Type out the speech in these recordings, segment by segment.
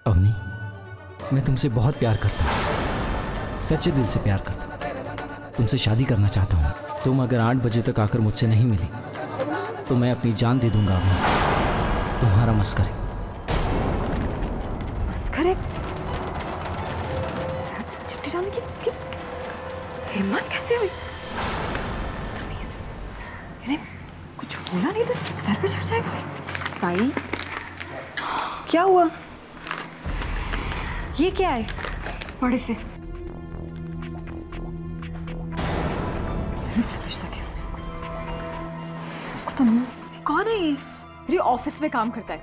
अवनी, मैं तुमसे बहुत प्यार करता हूँ, सच्चे दिल से प्यार करता हूँ। तुमसे शादी करना चाहता हूँ। तुम अगर 8 बजे तक आकर मुझसे नहीं मिली तो मैं अपनी जान दे दूंगा अवनी। तुम्हारा मस्करे। मस्करे? चिट्ठी डालने की उसकी हिम्मत कैसे हुई? तमीज। यानी कुछ बोला नहीं तो सर पे चढ़ जाएगा। ताई, क्या हुआ? ये क्या है? बड़े से नहीं समझता क्या इसको। तो कौन है ये? मेरे ऑफिस में काम करता है,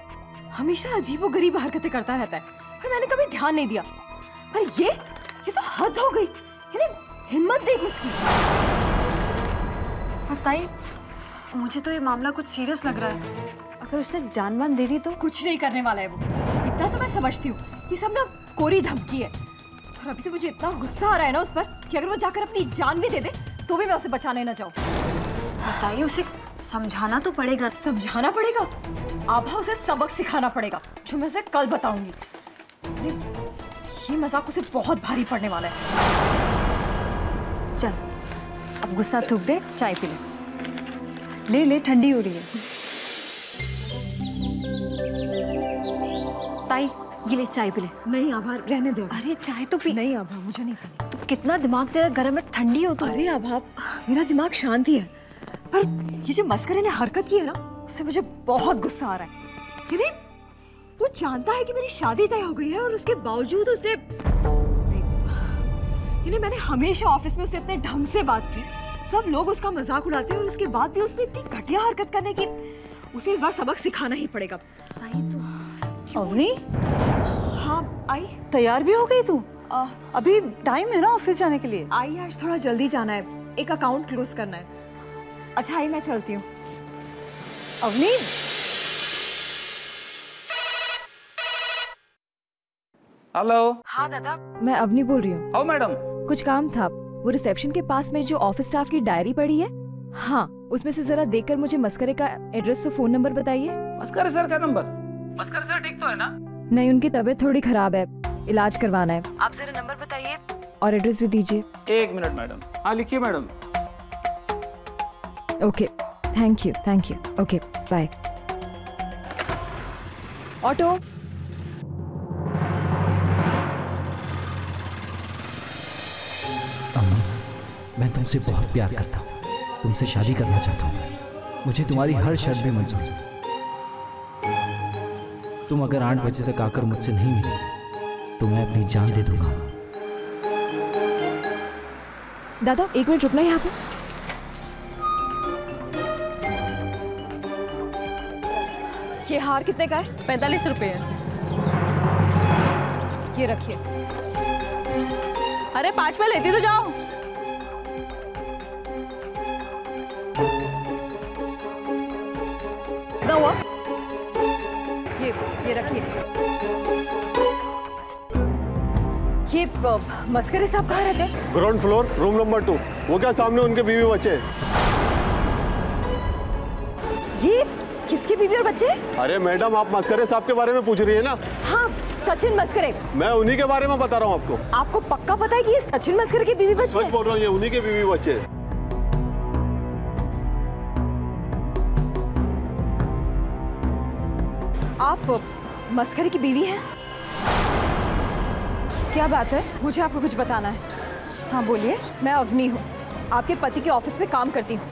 हमेशा अजीबोगरीब हरकतें करता रहता है, पर मैंने कभी ध्यान नहीं दिया। पर ये तो हद हो गई। यानी हिम्मत देख उसकी। ताई, मुझे तो ये मामला कुछ सीरियस लग रहा है। अगर उसने जान वान दे दी तो? कुछ नहीं करने वाला है वो, इतना तो मैं समझती हूँ। ये सब ना कोरी धमकी है। और अभी तो मुझे इतना गुस्सा आ रहा है ना उस पर कि अगर वो जाकर अपनी जान भी दे दे तो भी मैं उसे बचाने ना जाऊँ। बताइए, उसे समझाना तो पड़ेगा। समझाना पड़ेगा? आभा उसे सबक सिखाना पड़ेगा, जो मैं उसे कल बताऊंगी। ये मजाक उसे बहुत भारी पड़ने वाला है। चल, अब गुस्सा थूक दे, चाय पी ले। ले ठंडी हो रही है। ताई, ये ले चाय पी ले। नहीं आभा, रहने दो। अरे चाय तो पी। नहीं आभा, मुझे नहीं पीनी। तो कितना दिमाग तेरा गर्म है, ठंडी हो तो। अरे आभा, मेरा दिमाग शांत ही है, पर ये जो मस्करे ने हरकत की है ना, उससे मुझे बहुत गुस्सा आ रहा है। यानी वो जानता है कि मेरी शादी तय हो गई है और उसके बावजूद उसने यानी मैंने हमेशा ऑफिस में उससे इतने ढंग से बात की, सब लोग उसका मजाक उड़ाते हैं और उसके बाद भी उसने इतनी घटिया हरकत करने की। उसे इस बार सबक सिखाना ही पड़ेगा। अवनी, हाँ आई। तैयार भी हो गई तू? अभी टाइम है ना ऑफिस जाने के लिए। आई, आज थोड़ा जल्दी जाना है, एक अकाउंट क्लोज करना है। अच्छा आई, मैं चलती हूँ। अवनी, हेलो। हाँ दादा, मैं अवनी बोल रही हूँ। आओ मैडम। कुछ काम था। वो रिसेप्शन के पास में जो ऑफिस स्टाफ की डायरी पड़ी है, हाँ उसमें से जरा देखकर मुझे मस्करे का एड्रेस और फोन नंबर बताइए। मस्करे सर का नंबर? मस्करे सर ठीक तो है ना? नहीं, उनकी तबीयत थोड़ी खराब है, इलाज करवाना है। आप जरा नंबर बताइए और एड्रेस भी दीजिए। 1 मिनट मैडम। हाँ लिखिए madam. Okay, thank you. Okay bye. Auto. अम्मा, मैं तुमसे बहुत प्यार करता हूँ, तुमसे शादी करना चाहता हूँ। मुझे तुम्हारी हर शर्त भी मंजूर है। तुम अगर 8 बजे तक आकर मुझसे नहीं मिली तो मैं अपनी जान दे दूंगा। दादा 1 मिनट रुकना यहाँ पे। ये हार कितने का है? 45 रुपए है। ये रखिए। अरे 5 में लेती तो जाओ। कितना हुआ? ये रखिए। ये मस्करे साहब कहाँ रहते हैं? Ground floor, room number 2। वो क्या सामने उनके बीवी बच्चे? ये किसकी बीवी और बच्चे? अरे मैडम, आप मस्करे साहब के बारे में पूछ रही है ना? हाँ, सचिन मस्करे। मैं उन्हीं के बारे में बता रहा हूँ आपको। आपको पक्का पता है कि ये सचिन मस्करे के बीवी बच्चे? सच बोल रहा हूँ, ये उन्हीं के बीवी बच्चे। आप मस्करे की बीवी हैं? क्या बात है? मुझे आपको कुछ बताना है। हाँ बोलिए। मैं अवनी हूँ, आपके पति के ऑफिस में काम करती हूँ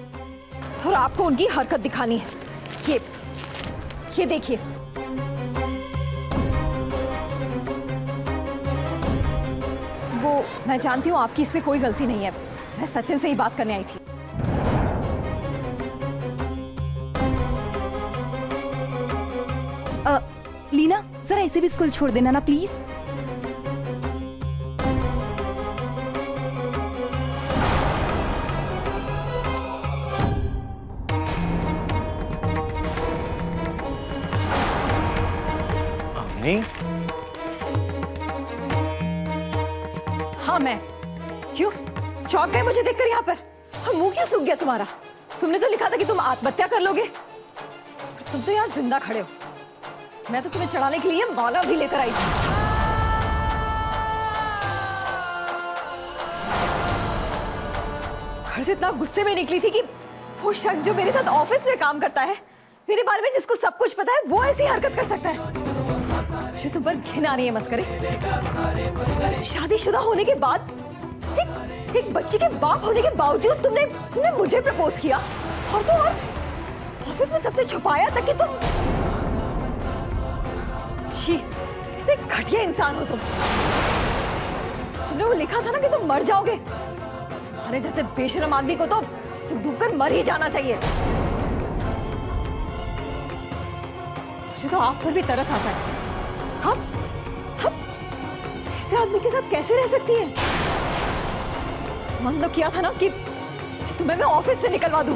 और आपको उनकी हरकत दिखानी है। ये देखिए। वो मैं जानती हूँ आपकी इसमें कोई गलती नहीं है, मैं सचिन से ही बात करने आई थी। लीना, जरा इसे भी स्कूल छोड़ देना ना प्लीज। नहीं। हाँ मैं। क्यों चौंक गए मुझे देखकर यहाँ पर? और मुंह क्यों सूख गया तुम्हारा? तुमने तो लिखा था कि तुम आत्महत्या कर लोगे, तुम तो यहाँ जिंदा खड़े हो। मैं तो तुम्हें चढ़ाने के लिए माला भी लेकर आई थी। घर से इतना गुस्से में निकली थी कि वो शख्स जो मेरे साथ ऑफिस में काम करता है, मेरे बारे में जिसको सब कुछ पता है, वो ऐसी हरकत कर सकता है। मुझे तुम पर घिन आ रही है मस्करे। शादीशुदा होने के बाद एक बच्ची के बाप होने के बावजूद तुमने मुझे प्रपोज किया, और तो और ऑफिस में सबसे छुपाया तक कि तुम छी, कितने घटिया इंसान हो तुम। तुमने वो लिखा था ना कि तुम मर जाओगे। अरे जैसे बेशरम आदमी को तो डूबकर मर ही जाना चाहिए। मुझे तो आप पर भी तरस आता है। हम ऐसे आदमी के साथ कैसे रह सकती हैं? मन तो किया था ना कि तुम्हें मैं ऑफिस से निकलवा दूं।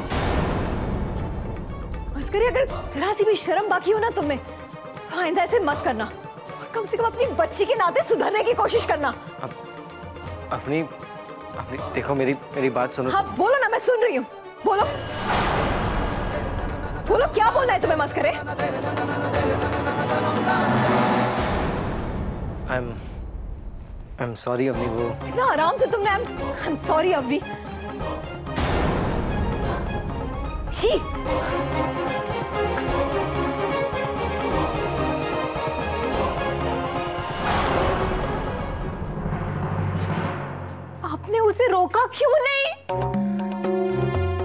मस्करी, अगर जरा सी भी शर्म बाकी हो ना तुम में, तो आइंदा ऐसे मत करना, और कम से कम अपनी बच्ची के नाते सुधरने की कोशिश करना। अपनी देखो, मेरी बात सुनो। हाँ बोलो ना, मैं सुन रही हूँ। बोलो बोलो, क्या बोलना है तुम्हें मस्करे? I'm sorry Avani. वो इतना आराम से तुमने I'm sorry अवनी। छी, आपने उसे रोका क्यों नहीं?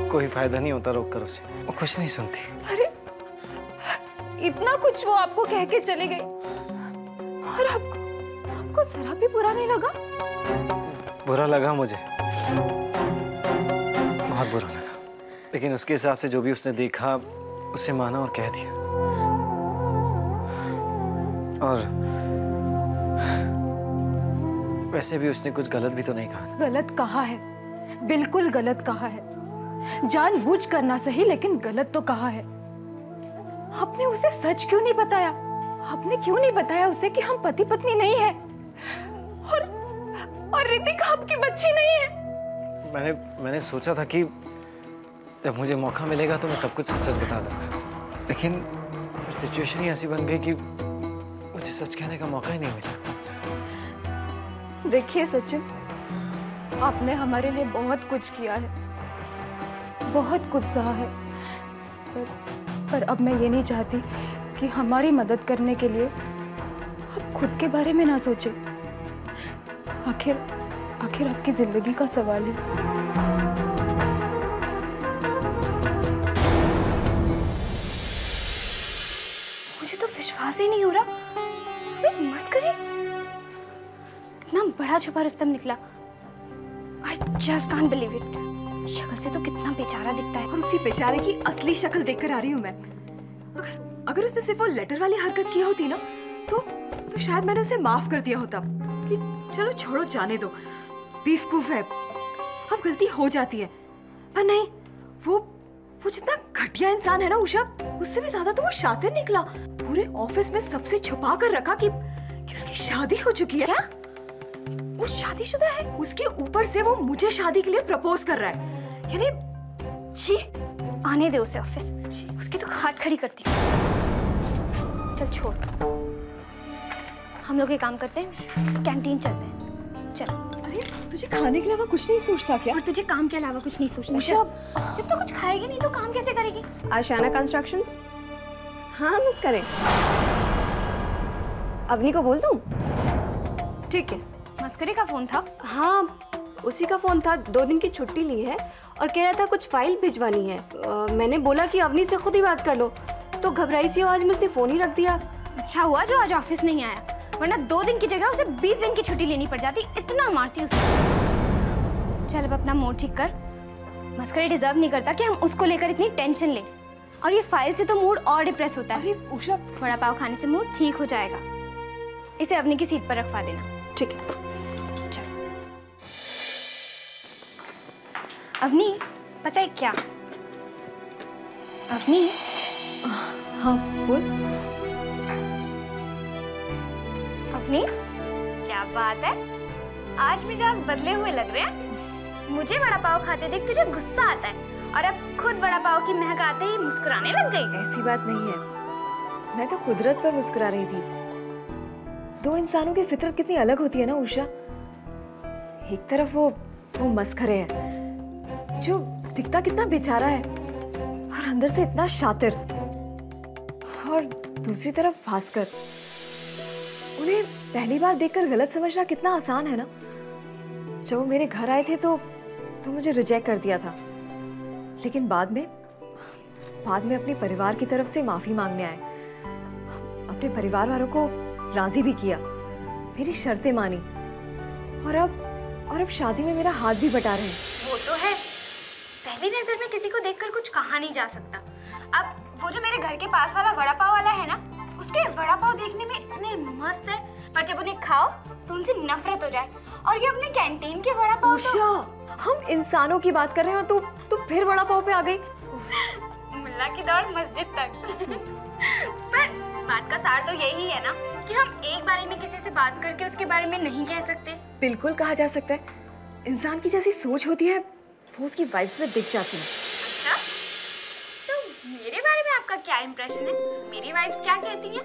कोई फायदा नहीं होता रोक कर उसे, वो कुछ नहीं सुनती। अरे इतना कुछ वो आपको कह के चली गई, और आपको जरा भी बुरा नहीं लगा? बुरा लगा मुझे, बहुत बुरा लगा, लेकिन उसके हिसाब से जो भी उसने देखा उसे माना और कह दिया। और वैसे भी उसने कुछ गलत भी तो नहीं कहा। गलत कहा है, बिल्कुल गलत कहा है। जानबूझ करना सही, लेकिन गलत तो कहा है। आपने उसे सच क्यों नहीं बताया? आपने क्यों नहीं बताया उसे कि हम पति पत्नी नहीं है, और ऋतिका आपकी बच्ची नहीं है? मैंने सोचा था कि जब मुझे मौका मिलेगा तो मैं सब कुछ सच बता दूंगा, लेकिन सिचुएशन ही ऐसी बन गई कि मुझे सच कहने का मौका ही नहीं मिला। देखिए सचिन, आपने हमारे लिए बहुत कुछ किया है, बहुत कुछ सहा है, पर अब मैं ये नहीं चाहती कि हमारी मदद करने के लिए आप खुद के बारे में ना सोचें। आखिर आपकी जिंदगी का सवाल है। मुझे तो विश्वास ही नहीं हो रहा, अबे मस्करी, इतना बड़ा छुपा रुस्तम निकला। I just can't believe it। शक्ल से तो कितना बेचारा दिखता है। और उसी बेचारे की असली शक्ल देखकर आ रही हूँ मैं। अगर उसने सिर्फ वो लेटर वाली हरकत की होती ना, तो शायद मैंने उसे माफ कर दिया होता कि चलो छोड़ो, जाने दो, बेवकूफ है, अब गलती हो जाती है। पर नहीं, वो जितना घटिया इंसान है ना उषा, उससे भी ज्यादा तो वो शातिर निकला। पूरे ऑफिस में सबसे छुपा कर रखा कि उसकी शादी हो चुकी है। क्या? वो शादीशुदा है? उसके ऊपर से वो मुझे शादी के लिए प्रपोज कर रहा है। यानी छी। आने दे उसे ऑफिस, उसकी तो खाट खड़ी करती हूँ। चल छोड़, हम लोग ये काम करते हैं, कैंटीन चलते हैं। चल। अरे तुझे खाने के अलावा कुछ नहीं सोचता क्या? और तुझे काम के अलावा कुछ नहीं सोचता? उषा, जब तो कुछ खाएगी नहीं तो काम कैसे करेगी? आशाना कंस्ट्रक्शंस। हाँ मिस करें, अवनी को बोल दूं? ठीक है। मस्करी का फोन था? हाँ उसी का फोन था, 2 दिन की छुट्टी ली है और कह रहा था कुछ फाइल भिजवानी है। मैंने बोला कि अवनी से खुद ही बात कर लो, तो घबराई सी आवाज में उसने फोन ही रख दिया। अच्छा हुआ जो आज ऑफिस नहीं आया, वरना 2 दिन की जगह उसे 20 दिन की छुट्टी लेनी पड़ जाती। इतना मारती उसे। चल अब अपना मूड ठीक कर। मस्करी डिजर्व नहीं करता कि हम उसको लेकर इतनी टेंशन ले, और ये फाइल से तो मूड और डिप्रेस होता है। अरे उषा, वड़ा पाव खाने से मूड ठीक हो जाएगा। इसे अवनी की सीट पर रखवा देना। ठीक है। अवनी, पता है क्या? अवनी। हाँ बोल। अवनी, क्या बात है, आज मिजाज बदले हुए लग रहे हैं। मुझे वड़ा पाव खाते देख तुझे गुस्सा आता है, और अब खुद वड़ा पाव की महक आते ही मुस्कुराने लग गई। ऐसी बात नहीं है, मैं तो कुदरत पर मुस्कुरा रही थी। 2 इंसानों की फितरत कितनी अलग होती है ना उषा। एक तरफ वो मस्खरे है जो दिखता कितना बेचारा है और अंदर से इतना शातिर, और दूसरी तरफ भास्कर, उन्हें पहली बार देखकर गलत समझना कितना आसान है ना। जब वो मेरे घर आए थे तो मुझे रिजेक्ट कर दिया था, लेकिन बाद में अपने परिवार की तरफ से माफी मांगने आए, अपने परिवार वालों को राजी भी किया, मेरी शर्तें मानी, और अब शादी में मेरा हाथ भी बटा रहे हैं। वो तो है, पहली नजर में किसी को देखकर कुछ कहा नहीं जा सकता। अब वो जो मेरे घर के पास वाला वड़ा पाव वाला है ना, उसके वड़ा पाव देखने में इतने मस्त है, पर जब उन्हें खाओ तो उनसे नफरत हो जाए। और ये अपने कैंटीन के वड़ा पाव उषा, हम इंसानों की बात कर रहे हो, तू फिर वड़ा पाव पे आ गई। मुल्ला की दौड़ मस्जिद तक। पर बात का सार तो यही है ना कि हम एक बारे में किसी से बात करके उसके बारे में नहीं कह सकते। बिल्कुल कहा जा सकता है। इंसान की जैसी सोच होती है वो उसकी वाइब्स में दिख जाती है। अच्छा, तो मेरे बारे में आपका क्या इंप्रेशन है? मेरी वाइब्स क्या कहती हैं?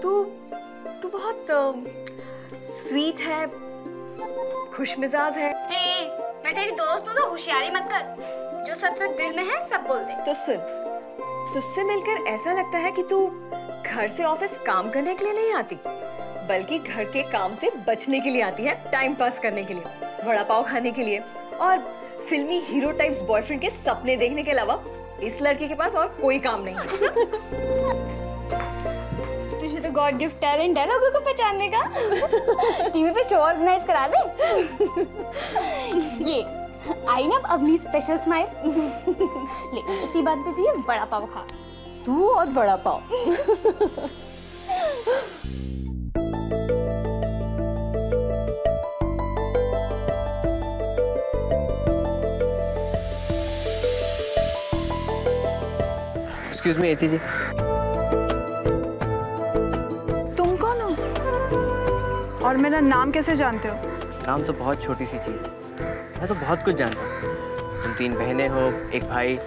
तू बहुत स्वीट है, खुशमिजाज है। मैं तेरी दोस्त हूँ तो होशियारी मत कर, जो सच सच दिल में है सब बोल दे। तो सुन, तुझसे मिलकर ऐसा लगता है कि तू घर से ऑफिस काम करने के लिए नहीं आती, बल्कि घर के काम से बचने के लिए आती है, टाइम पास करने के लिए, वड़ा पाव खाने के लिए, और फिल्मी हीरो टाइप्स बॉयफ्रेंड के सपने देखने के अलावा इस लड़के के पास और कोई काम नहीं है। तुझे तो गॉड गिफ्ट टैलेंट है लोगों को पहचानने का। टीवी पे शो ऑर्गेनाइज करा दे। ये आई ना अपनी स्पेशल स्माइल। ले इसी बात पे तू ये वड़ा पाव खा। तू और वड़ा पाव। एक्सक्यूज मी एती जी, तुम कौन हो और मेरा नाम कैसे जानते हो? नाम तो बहुत छोटी सी चीज़ है, मैं तो बहुत कुछ जानता हूँ। तुम 3 बहनें हो, एक भाई,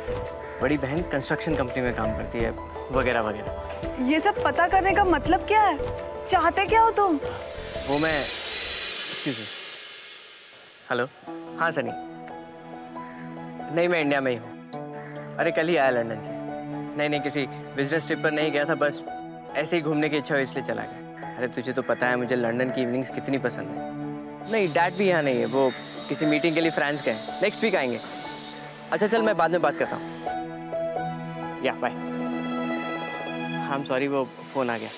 बड़ी बहन कंस्ट्रक्शन कंपनी में काम करती है, वगैरह वगैरह। ये सब पता करने का मतलब क्या है? चाहते क्या हो तुम? वो मैं, एक्सक्यूज मी, हेलो, हाँ सनी, नहीं मैं इंडिया में ही हूँ। अरे कल ही आया लंदन से। नहीं किसी बिजनेस ट्रिप पर नहीं गया था, बस ऐसे ही घूमने की इच्छा हुई इसलिए चला गया। अरे तुझे तो पता है मुझे लंदन की इवनिंग्स कितनी पसंद है। नहीं डैड भी यहाँ नहीं है, वो किसी मीटिंग के लिए फ्रांस गए, नेक्स्ट वीक आएंगे। अच्छा चल मैं बाद में बात करता हूँ, या बाय। हाँ I'm सॉरी, वो फ़ोन आ गया।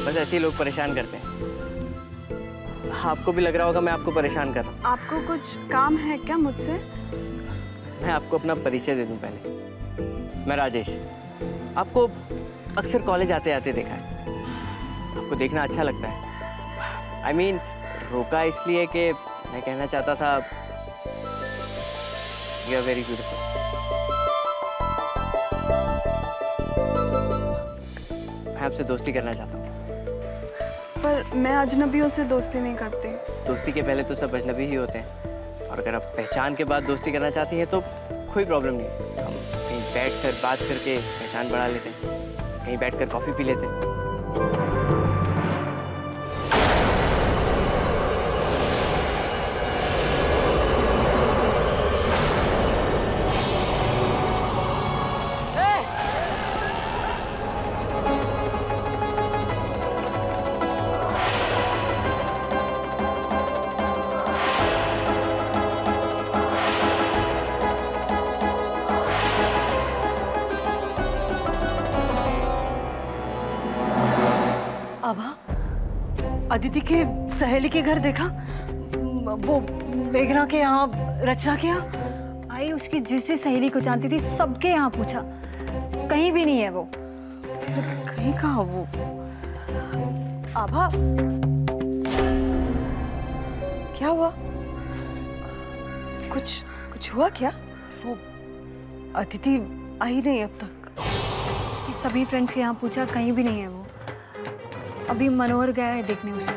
बस ऐसे ही लोग परेशान करते हैं। आपको भी लग रहा होगा मैं आपको परेशान कर रहा हूँ। आपको कुछ काम है क्या मुझसे? मैं आपको अपना परिचय दे दूँ पहले। मैं राजेश, आपको अक्सर कॉलेज आते आते देखा है। आपको देखना अच्छा लगता है। I mean, रोका इसलिए कि मैं कहना चाहता था You are very beautiful. मैं आपसे दोस्ती करना चाहता हूँ। पर मैं अजनबियों से दोस्ती नहीं करती। दोस्ती के पहले तो सब अजनबी ही होते हैं, और अगर आप पहचान के बाद दोस्ती करना चाहती हैं तो कोई प्रॉब्लम नहीं। हम कहीं बैठकर बात करके पहचान बढ़ा लेते हैं, कहीं बैठकर कॉफ़ी पी लेते हैं। आभा, अदिति के सहेली के घर देखा? वो मेघना के यहाँ, रचना के यहाँ। आई उसकी जिस सहेली को जानती थी सबके यहाँ पूछा, कहीं भी नहीं है वो। कहीं कहाँ वो? आभा, क्या हुआ? कुछ हुआ क्या? वो अदिति आई नहीं अब तक। उसकी सभी फ्रेंड्स के यहाँ पूछा, कहीं भी नहीं है वो। अभी मनोहर गया है देखने उसे।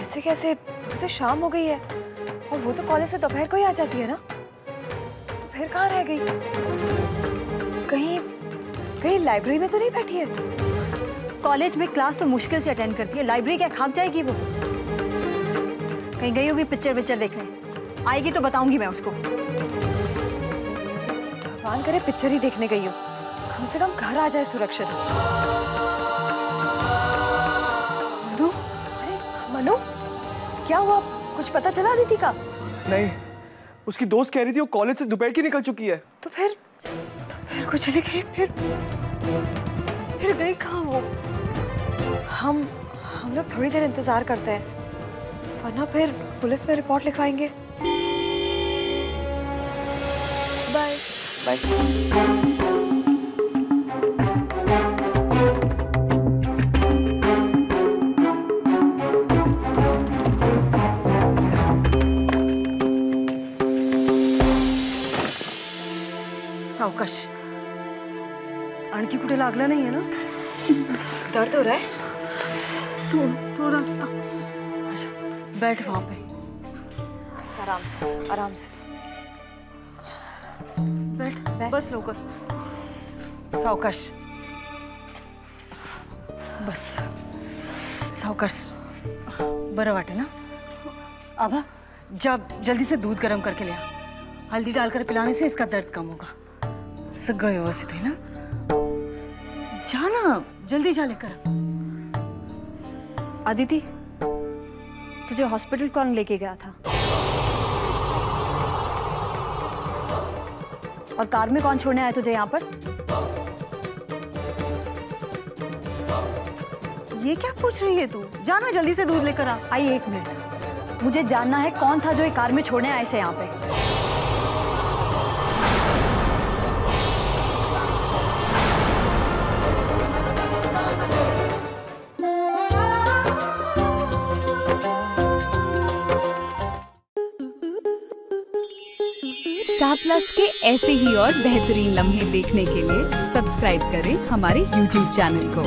ऐसे कैसे? तो शाम हो गई है और वो तो कॉलेज से दोपहर को ही आ जाती है ना, तो फिर कहाँ रह गई? कहीं लाइब्रेरी में तो नहीं बैठी है? कॉलेज में क्लास तो मुश्किल से अटेंड करती है, लाइब्रेरी क्या खाक जाएगी वो? कहीं गई होगी पिक्चर विक्चर देखने, आएगी तो बताऊंगी मैं उसको। भगवान करे पिक्चर ही देखने गई हो, कम से कम घर आ जाए सुरक्षित। मनु, अरे मनु, क्या हुआ? कुछ पता चला अदिति का? नहीं, उसकी दोस्त कह रही थी वो कॉलेज से दोपहर की निकल चुकी है। तो फिर कुछ चली गई? फिर गई कहाँ वो? हम लोग थोड़ी देर इंतजार करते हैं, वरना फिर पुलिस में रिपोर्ट लिखवाएंगे। Bye bye. सावकाश, आणखी कुठे लागलं नाही है ना? दर्द हो रहा है? थोड़ा सा। अच्छा, बैठ वहां पे, आराम से, आराम से बैठ। बस लवकर, सावकाश, बस सावकाश। बरं वाटे ना? आभा, जा जल्दी से दूध गर्म करके ले आ। हल्दी डालकर पिलाने से इसका दर्द कम होगा। सगळं व्यवस्थित है ना? जा ना, जल्दी जा लेकर। अदिति, तुझे हॉस्पिटल कौन लेके गया था? और कार में कौन छोड़ने आया तुझे यहाँ पर? ये क्या पूछ रही है तू? जाना जल्दी से दूध लेकर आ। आई, एक मिनट, मुझे जानना है कौन था जो ये कार में छोड़ने आए से यहाँ पे। स्टार प्लस के ऐसे ही और बेहतरीन लम्हे देखने के लिए सब्सक्राइब करें हमारे YouTube चैनल को।